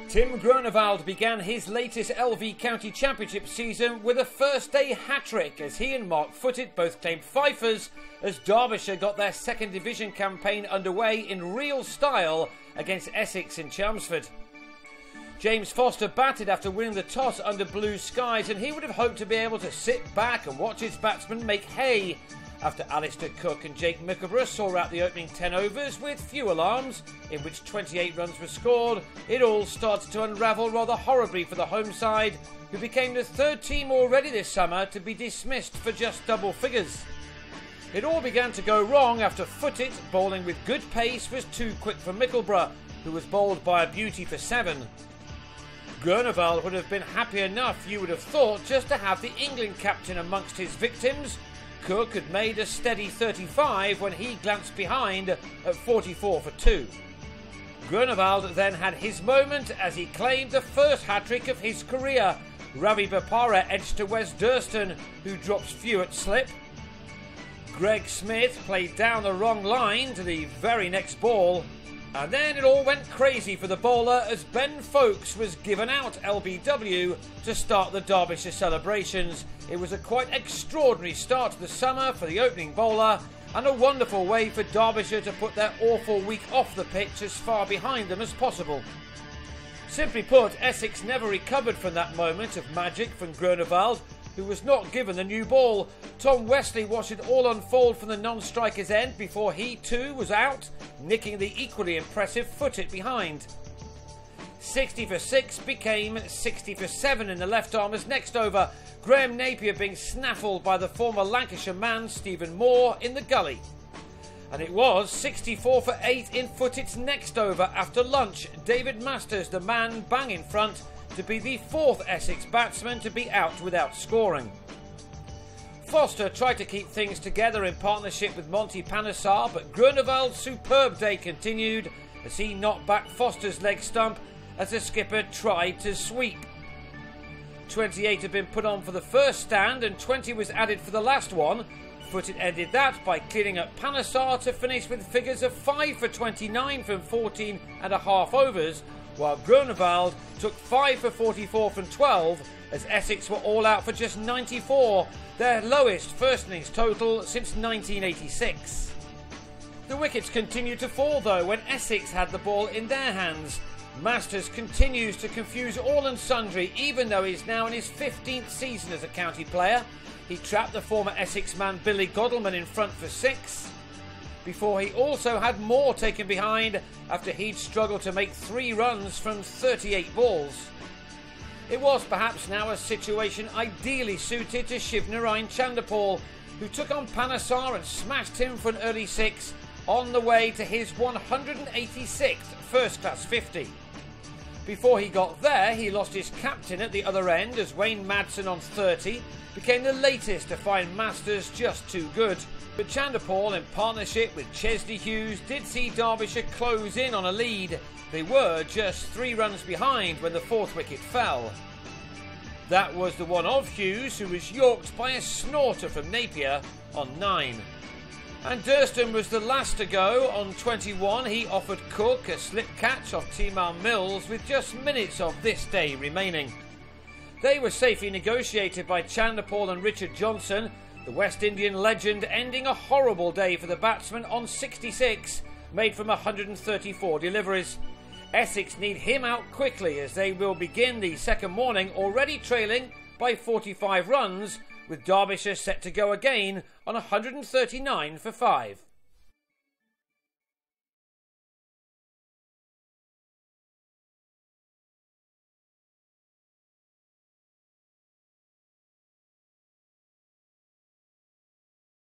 Tim Groenewald began his latest LV County Championship season with a first-day hat-trick as he and Mark Footit both claimed fifers as Derbyshire got their second division campaign underway in real style against Essex in Chelmsford. James Foster batted after winning the toss under blue skies, and he would have hoped to be able to sit back and watch his batsmen make hay after Alistair Cook and Jake Mickleborough saw out the opening 10 overs with few alarms, in which 28 runs were scored. It all started to unravel rather horribly for the home side, who became the third team already this summer to be dismissed for just double figures. It all began to go wrong after Footit, bowling with good pace, was too quick for Mickleborough, who was bowled by a beauty for 7. Groenewald would have been happy enough, you would have thought, just to have the England captain amongst his victims. Cook had made a steady 35 when he glanced behind at 44 for 2. Groenewald then had his moment as he claimed the first hat-trick of his career. Ravi Bopara edged to Wes Durston, who drops few at slip. Greg Smith played down the wrong line to the very next ball. And then it all went crazy for the bowler as Ben Foakes was given out LBW to start the Derbyshire celebrations. It was a quite extraordinary start to the summer for the opening bowler and a wonderful way for Derbyshire to put their awful week off the pitch as far behind them as possible. Simply put, Essex never recovered from that moment of magic from Groenewald, who was not given the new ball. Tom Wesley watched it all unfold from the non-striker's end before he too was out, nicking the equally impressive Footit behind. 60 for 6 became 60 for 7 in the left-armer's next over, Graham Napier being snaffled by the former Lancashire man Stephen Moore in the gully. And it was 64 for 8 in Footit's next over after lunch, David Masters, the man bang in front, to be the fourth Essex batsman to be out without scoring. Foster tried to keep things together in partnership with Monty Panesar, but Groenewald's superb day continued as he knocked back Foster's leg stump as the skipper tried to sweep. 28 had been put on for the first stand and 20 was added for the last one. Footit ended that by cleaning up Panesar to finish with figures of 5 for 29 from 14 and a half overs, while Groenewald took 5 for 44 from 12 as Essex were all out for just 94, their lowest first innings total since 1986. The wickets continued to fall though when Essex had the ball in their hands. Masters continues to confuse all and sundry even though he's now in his 15th season as a county player. He trapped the former Essex man Billy Godalman in front for 6. Before he also had Moore taken behind after he'd struggled to make 3 runs from 38 balls. It was perhaps now a situation ideally suited to Shivnarine Chanderpaul, who took on Panesar and smashed him for an early 6 on the way to his 186th first-class 50. Before he got there, he lost his captain at the other end as Wayne Madsen on 30 became the latest to find Masters just too good. But Chanderpaul, in partnership with Chesley Hughes, did see Derbyshire close in on a lead. They were just 3 runs behind when the 4th wicket fell. That was the one of Hughes, who was yorked by a snorter from Napier on 9. And Durston was the last to go on 21. He offered Cook a slip catch off T-Mal Mills with just minutes of this day remaining. They were safely negotiated by Chanderpaul and Richard Johnson, the West Indian legend ending a horrible day for the batsman on 66, made from 134 deliveries. Essex need him out quickly as they will begin the second morning already trailing by 45 runs, with Derbyshire set to go again on 139 for 5.